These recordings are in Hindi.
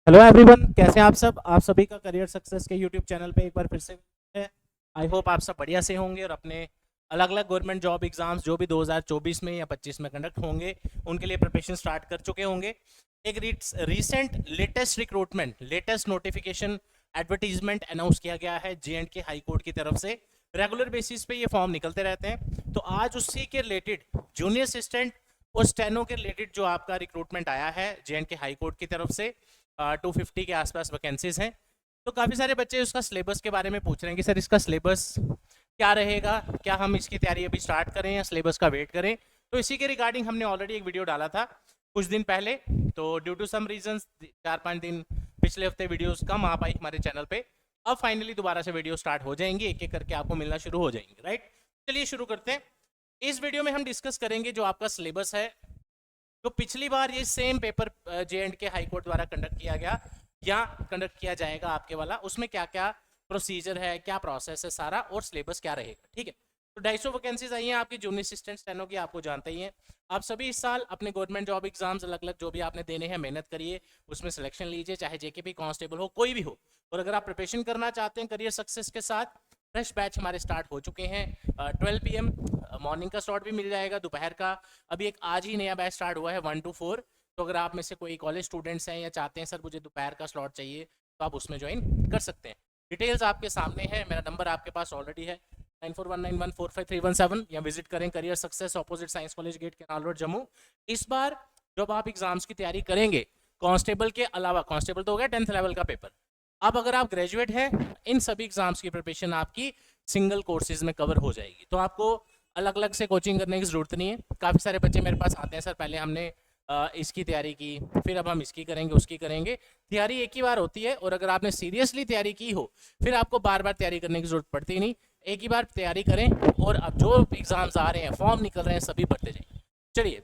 हेलो एवरीवन, कैसे हैं आप सब। आप सभी का करियर सक्सेस के यूट्यूब चैनल पे एक बार फिर से है। आई होप आप सब बढ़िया से होंगे और अपने अलग अलग गवर्नमेंट जॉब एग्जाम्स जो भी 2024 में या 25 में कंडक्ट होंगे उनके लिए प्रिपरेशन स्टार्ट कर चुके होंगे। एक recent latest recruitment latest notification advertisement announce किया गया है जे.एंड.के हाई कोर्ट की तरफ से। रेगुलर बेसिस पे ये फॉर्म निकलते रहते हैं, तो आज उसी के रिलेटेड जूनियर असिस्टेंट और स्टेनो के रिलेटेड जो आपका रिक्रूटमेंट आया है जे.एंड.के हाई कोर्ट की तरफ से 250 के आसपास वैकेंसीज हैं। तो काफ़ी सारे बच्चे उसका सिलेबस के बारे में पूछ रहे हैं कि सर इसका सिलेबस क्या रहेगा, क्या हम इसकी तैयारी अभी स्टार्ट करें या सिलेबस का वेट करें। तो इसी के रिगार्डिंग हमने ऑलरेडी एक वीडियो डाला था कुछ दिन पहले, तो ड्यू टू सम रीजंस 4-5 दिन पिछले हफ्ते वीडियोस कम आ पाई हमारे चैनल पे। अब फाइनली दोबारा से वीडियो स्टार्ट हो जाएंगे, एक एक करके आपको मिलना शुरू हो जाएंगे। राइट, चलिए शुरू करते हैं। इस वीडियो में हम डिस्कस करेंगे जो आपका सिलेबस है, तो पिछली बार ये same paper J&K high court द्वारा कंडक्ट किया गया या कंडक्ट किया जाएगा आपके वाला, उसमें क्या क्या प्रोसीजर है, क्या प्रोसेस है सारा, और सिलेबस क्या रहेगा। ठीक है, तो 250 वैकेंसीज आई हैं आपकी जूनियर असिस्टेंट स्टेनो की, आपको जानते ही हैं। आप सभी इस साल अपने गवर्नमेंट जॉब एग्जाम्स अलग अलग जो भी आपने देने हैं मेहनत करिए, उसमें सिलेक्शन लीजिए, चाहे जेकेपी कांस्टेबल हो कोई भी हो। और अगर आप प्रिपरेशन करना चाहते हैं करियर सक्सेस के साथ, फ्रेश बैच हमारे स्टार्ट हो चुके हैं। 12 PM मॉर्निंग का स्लॉट भी मिल जाएगा, दोपहर का अभी एक आज ही नया बैच स्टार्ट हुआ है 1 to 4। तो अगर आप में से कोई कॉलेज स्टूडेंट्स हैं या चाहते हैं सर मुझे दोपहर का स्लॉट चाहिए, तो आप उसमें ज्वाइन कर सकते हैं। डिटेल्स आपके सामने है, मेरा नंबर आपके पास ऑलरेडी है 9419145317, या विजिट करें career success opposite science college gate canal road Jammu. इस बार जब आप एग्जाम्स की तैयारी करेंगे, कांस्टेबल के अलावा, कांस्टेबल तो हो गया 10th लेवल का पेपर, अब अगर आप ग्रेजुएट हैं, इन सभी एग्जाम्स की प्रिपरेशन आपकी सिंगल कोर्सेज में कवर हो जाएगी। तो आपको अलग अलग से कोचिंग करने की जरूरत नहीं है। काफ़ी सारे बच्चे मेरे पास आते हैं, सर पहले हमने इसकी तैयारी की, फिर अब हम इसकी करेंगे उसकी करेंगे। तैयारी एक ही बार होती है, और अगर आपने सीरियसली तैयारी की हो फिर आपको बार बार तैयारी करने की जरूरत पड़ती नहीं। एक ही बार तैयारी करें, और अब जो एग्जाम्स आ रहे हैं, फॉर्म निकल रहे हैं, सभी पढ़ते जाएं। चलिए,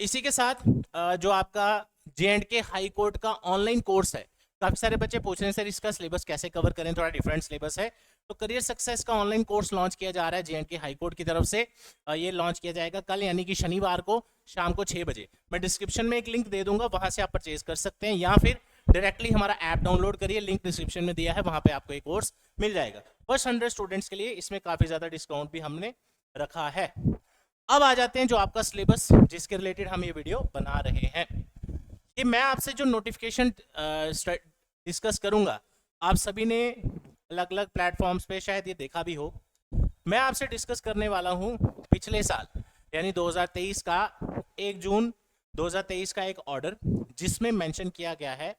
इसी के साथ जो आपका जे.एंड.के हाई कोर्ट का ऑनलाइन कोर्स है, काफी सारे बच्चे पूछ रहे हैं सर इसका सिलेबस कैसे कवर करें, थोड़ा डिफरेंट सिलेबस है। तो करियर सक्सेस का ऑनलाइन कोर्स लॉन्च किया जा रहा है जे.एंड.के हाई कोर्ट की तरफ से। ये लॉन्च किया जाएगा कल, यानी कि शनिवार को शाम को 6 बजे। मैं डिस्क्रिप्शन में एक लिंक दे दूंगा, वहां से आप परचेज कर सकते हैं, या फिर डायरेक्टली हमारा ऐप डाउनलोड करिए, लिंक डिस्क्रिप्शन में दिया है, वहां पे आपको एक कोर्स मिल जाएगा। फर्स्ट 100 स्टूडेंट्स के लिए इसमें काफी ज्यादा डिस्काउंट भी हमने रखा है। अब आ जाते हैं जो आपका सिलेबस जिसके रिलेटेड हम ये वीडियो बना रहे हैं। ये मैं आपसे जो नोटिफिकेशन डिस्कस करूंगा, आप सभी ने अलग अलग प्लेटफॉर्म्स पे शायद ये देखा भी हो। मैं आपसे डिस्कस करने वाला हूं पिछले साल यानी 2023 का 1 जून 2023 का एक ऑर्डर, जिसमें मेंशन किया गया है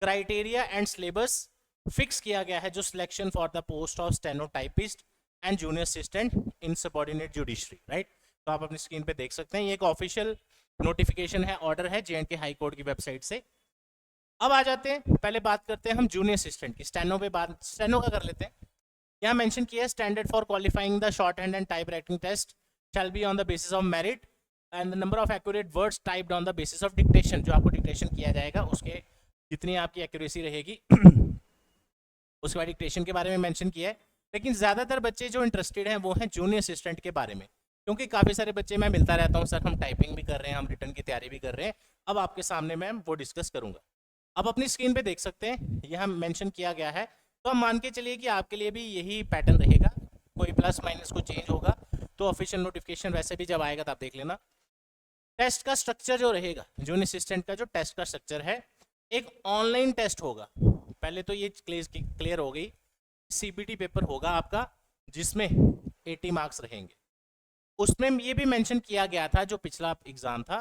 क्राइटेरिया एंड सिलेबस फिक्स किया गया है, जो selection for the post of stenotypist and junior assistant in subordinate judiciary. Right, तो आप अपनी स्क्रीन पे देख सकते हैं, ये एक ऑफिशियल नोटिफिकेशन है, ऑर्डर है जे.एंड.के हाई कोर्ट की वेबसाइट से। अब आ जाते हैं, पहले बात करते हैं हम जूनियर असिस्टेंट की। स्टेनो पे बात, स्टेनो का कर लेते हैं। यहाँ मेंशन किया है standard for qualifying the shorthand and typewriting test shall be on the basis of merit and the number of accurate words typed on the basis of dictation. जो आपको डिक्टेशन किया जाएगा उसके जितनी आपकी एक्यूरेसी रहेगी उसके बाद डिक्टेशन के बारे में मेंशन किया है। लेकिन ज़्यादातर बच्चे जो इंटरेस्टेड हैं वो हैं जूनियर असिस्टेंट के बारे में, क्योंकि काफ़ी सारे बच्चे मैं मिलता रहता हूँ, सर हम टाइपिंग भी कर रहे हैं, हम रिटर्न की तैयारी भी कर रहे हैं। अब आपके सामने मैं वो डिस्कस करूंगा। अब अपनी स्क्रीन पे देख सकते हैं, यहाँ मेंशन किया गया है। तो हम मान के चलिए कि आपके लिए भी यही पैटर्न रहेगा, कोई प्लस माइनस को चेंज होगा। तो ऑफिशियल नोटिफिकेशन वैसे भी जब आएगा तो आप देख लेना। टेस्ट का स्ट्रक्चर जो रहेगा, जूनियर असिस्टेंट का जो टेस्ट का स्ट्रक्चर है, एक ऑनलाइन टेस्ट होगा। पहले तो ये क्लियर हो गई। सीबीटी पेपर होगा आपका, जिसमें 80 मार्क्स रहेंगे। उसमें ये भी मेंशन किया गया था जो पिछला एग्जाम था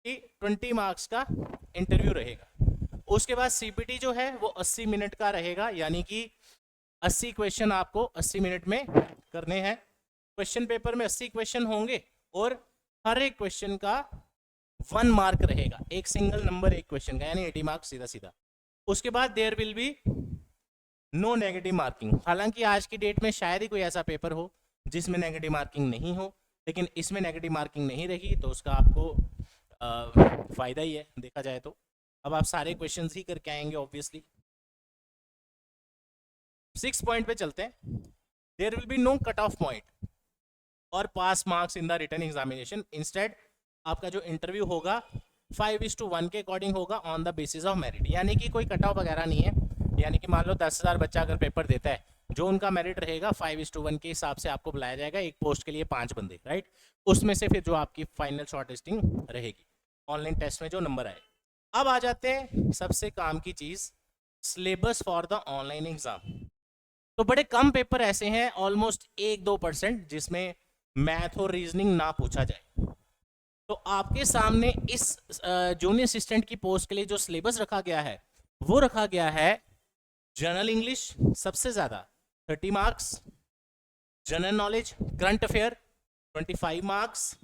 कि 20 मार्क्स का इंटरव्यू रहेगा। उसके बाद सीपीटी जो है वो 80 मिनट का रहेगा, यानी कि 80 क्वेश्चन आपको 80 मिनट में करने हैं। क्वेश्चन पेपर में 80 क्वेश्चन होंगे, और हर एक क्वेश्चन का 1 मार्क रहेगा, एक सिंगल नंबर एक क्वेश्चन का, यानी 80 मार्क्स सीधा सीधा। उसके बाद there will be no negative marking. हालांकि आज की डेट में शायद ही कोई ऐसा पेपर हो जिसमें नेगेटिव मार्किंग नहीं हो, लेकिन इसमें नेगेटिव मार्किंग नहीं रही तो उसका आपको फायदा ही है देखा जाए तो। अब आप सारे क्वेश्चंस ही करके आएंगे ऑब्वियसली। 6 पॉइंट पे चलते हैं। There will be no cut off point और pass marks in the written examination. Instead आपका जो इंटरव्यू होगा 5:1 के अकॉर्डिंग होगा on the basis of merit, यानी कि कोई कट ऑफ वगैरह नहीं है। यानी कि मान लो 10,000 बच्चा अगर पेपर देता है, जो उनका मेरिट रहेगा 5:1 के हिसाब से आपको बुलाया जाएगा, एक पोस्ट के लिए 5 बंदे, राइट। उसमें से फिर जो आपकी फाइनल शॉर्टलिस्टिंग रहेगी ऑनलाइन टेस्ट में जो नंबर आए। अब आ जाते हैं सबसे काम की चीज, syllabus for the online exam. तो बड़े कम पेपर ऐसे हैं, ऑलमोस्ट 1-2%, जिसमें मैथ और रीजनिंग ना पूछा जाए। तो आपके सामने इस जूनियर असिस्टेंट की पोस्ट के लिए जो सिलेबस रखा गया है वो रखा गया है जनरल इंग्लिश सबसे ज्यादा 30 marks, general knowledge current affair 25 marks,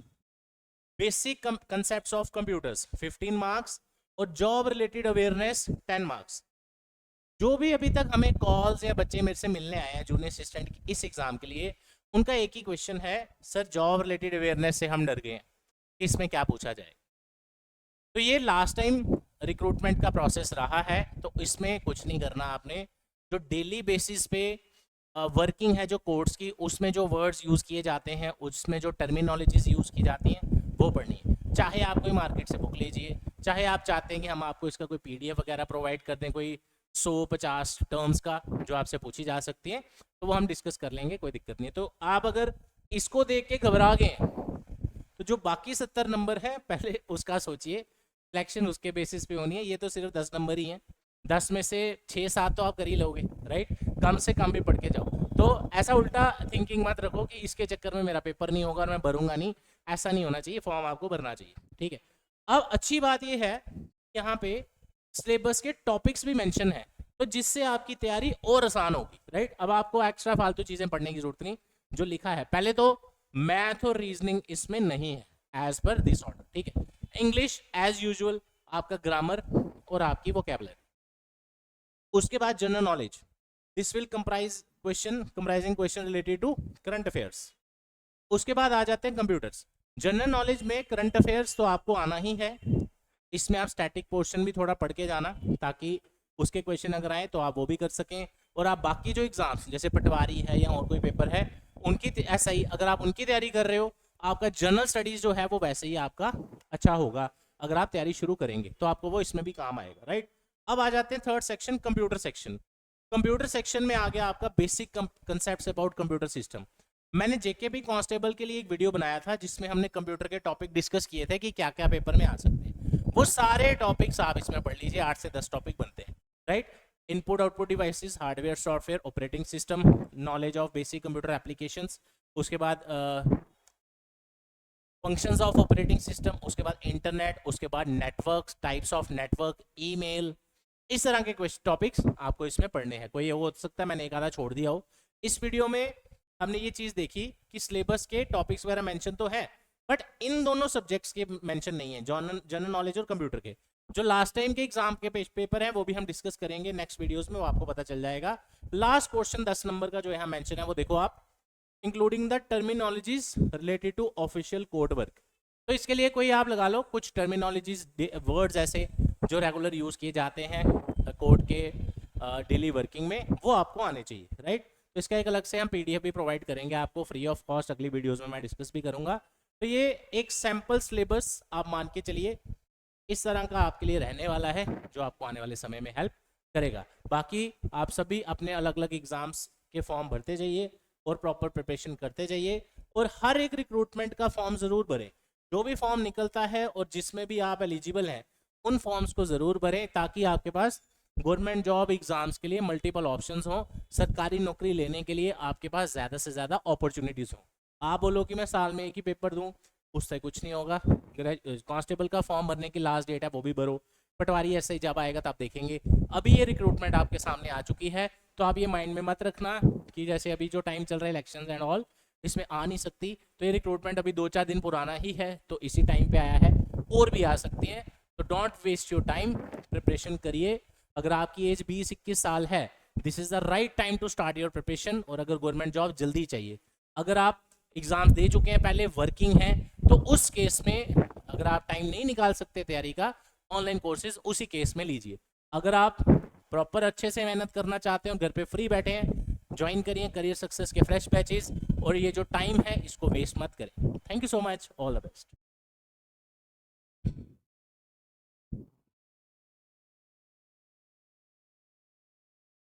basic concepts of computers 15 marks और जॉब रिलेटेड अवेयरनेस 10 मार्क्स। जो भी अभी तक हमें कॉल्स या बच्चे मेरे से मिलने आए हैं जूनियर असिस्टेंट इस एग्जाम के लिए, उनका एक ही क्वेश्चन है, सर जॉब रिलेटेड अवेयरनेस से हम डर गए हैं, इसमें क्या पूछा जाए। तो ये लास्ट टाइम रिक्रूटमेंट का प्रोसेस रहा है, तो इसमें कुछ नहीं करना आपने। जो डेली बेसिस पे वर्किंग है जो कोर्स की, उसमें जो वर्ड्स यूज़ किए जाते हैं, उसमें जो टर्मिनोलॉजीज यूज़ की जाती हैं वो पढ़नी है। चाहे आप कोई मार्केट से बुक लीजिए, चाहे आप चाहते हैं कि हम आपको इसका कोई PDF वगैरह प्रोवाइड कर दें, कोई 100-50 टर्म्स का जो आपसे पूछी जा सकती है, तो वो हम डिस्कस कर लेंगे, कोई दिक्कत नहीं है। तो आप अगर इसको देख के घबरा गए तो जो बाकी 70 नंबर है पहले उसका सोचिए, सिलेक्शन उसके बेसिस पे होनी है। ये तो सिर्फ 10 नंबर ही हैं, 10 में से 6-7 तो आप कर ही लोगे, राइट। कम से कम भी पढ़ के जाओ। तो ऐसा उल्टा थिंकिंग मत रखो कि इसके चक्कर में मेरा पेपर नहीं होगा और मैं भरूंगा नहीं, ऐसा नहीं होना चाहिए। फॉर्म आपको भरना चाहिए, ठीक है। अब अच्छी बात यह है यहाँ पे सिलेबस के टॉपिक्स भी मेंशन है, तो जिससे आपकी तैयारी और आसान होगी, राइट। अब आपको एक्स्ट्रा फालतू चीजें पढ़ने की जरूरत नहीं, जो लिखा है। पहले तो मैथ और रीजनिंग इसमें नहीं है एज पर दिस ऑर्डर, ठीक है। इंग्लिश एज यूजुअल, आपका ग्रामर और आपकी वोकैबुलरी। उसके बाद general knowledge, this will comprising question related to current affairs. उसके बाद आ जाते हैं कंप्यूटर्स। जनरल नॉलेज में करंट अफेयर्स तो आपको आना ही है, इसमें आप स्टैटिक पोर्शन भी थोड़ा पढ़ के जाना, ताकि उसके क्वेश्चन अगर आए तो आप वो भी कर सकें। और आप बाकी जो एग्जाम्स जैसे पटवारी है या और कोई पेपर है उनकी ऐसा ही, अगर आप उनकी तैयारी कर रहे हो, आपका जनरल स्टडीज जो है वो वैसे ही आपका अच्छा होगा। अगर आप तैयारी शुरू करेंगे तो आपको वो इसमें भी काम आएगा, राइट। अब आ जाते हैं third section, computer section. Computer section में आ गया आपका basic concepts about computer system. मैंने JKB कांस्टेबल के लिए एक वीडियो बनाया था जिसमें हमने कंप्यूटर के टॉपिक डिस्कस किए थे कि क्या क्या पेपर में आ सकते हैं। वो सारे टॉपिक्स आप इसमें पढ़ लीजिए, 8 से 10 टॉपिक बनते हैं, right. Input output devices, hardware software, operating system, knowledge of basic computer applications, उसके बाद फंक्शंस ऑफ ऑपरेटिंग सिस्टम, उसके बाद इंटरनेट, उसके बाद network, types of network, email, इस तरह के कुछ टॉपिक्स आपको इसमें पढ़ने हैं। कोई हो सकता है मैंने एक आधा छोड़ दिया हो। इस वीडियो में हमने ये चीज़ देखी कि सिलेबस के टॉपिक्स वगैरह मेंशन तो है, बट इन दोनों सब्जेक्ट्स के मेंशन नहीं है, जनरल नॉलेज और कंप्यूटर के। जो लास्ट टाइम के एग्जाम के पेपर हैं वो भी हम डिस्कस करेंगे नेक्स्ट वीडियोस में, वो आपको पता चल जाएगा। लास्ट क्वेश्चन 10 नंबर का जो यहाँ मेंशन है वो देखो आप, including the terminologies related to official code work. तो इसके लिए कोई आप लगा लो कुछ टर्मिनोलॉजीज, वर्ड्स ऐसे जो रेगुलर यूज किए जाते हैं कोड के डेली वर्किंग में, वो आपको आने चाहिए, राइट। तो इसका एक अलग से हम PDF भी प्रोवाइड करेंगे आपको फ्री ऑफ कॉस्ट, अगली वीडियोस में मैं डिस्कस भी करूंगा। तो ये एक सैम्पल सिलेबस आप मान के चलिए इस तरह का आपके लिए रहने वाला है, जो आपको आने वाले समय में हेल्प करेगा। बाकी आप सभी अपने अलग अलग एग्जाम्स के फॉर्म भरते जाइए और प्रॉपर प्रिपरेशन करते जाइए, और हर एक रिक्रूटमेंट का फॉर्म ज़रूर भरें। जो भी फॉर्म निकलता है और जिसमें भी आप एलिजिबल हैं उन फॉर्म्स को ज़रूर भरें, ताकि आपके पास गवर्नमेंट जॉब एग्जाम्स के लिए मल्टीपल ऑप्शंस हों, सरकारी नौकरी लेने के लिए आपके पास ज़्यादा से ज़्यादा अपॉर्चुनिटीज़ हों। आप बोलो कि मैं साल में एक ही पेपर दूं, उससे कुछ नहीं होगा। कांस्टेबल का फॉर्म भरने की लास्ट डेट है, वो भी भरो। पटवारी ऐसे ही जब आएगा तब देखेंगे। अभी ये रिक्रूटमेंट आपके सामने आ चुकी है, तो आप ये माइंड में मत रखना कि जैसे अभी जो टाइम चल रहा है इलेक्शन एंड ऑल, इसमें आ नहीं सकती। तो ये रिक्रूटमेंट अभी 2-4 दिन पुराना ही है, तो इसी टाइम पे आया है, और भी आ सकती है। तो don't waste your time, preparation करिए। अगर आपकी एज 20-21 साल है, this is the right time to start your preparation. और अगर गवर्नमेंट जॉब जल्दी चाहिए, अगर आप एग्जाम दे चुके हैं पहले, वर्किंग हैं, तो उस केस में अगर आप टाइम नहीं निकाल सकते तैयारी का, ऑनलाइन कोर्सेज उसी केस में लीजिए। अगर आप प्रॉपर अच्छे से मेहनत करना चाहते हो, घर पे फ्री बैठे हैं, ज्वाइन करिए करियर सक्सेस के फ्रेश बैचेस, और ये जो टाइम है इसको वेस्ट मत करें। Thank you so much, all the best.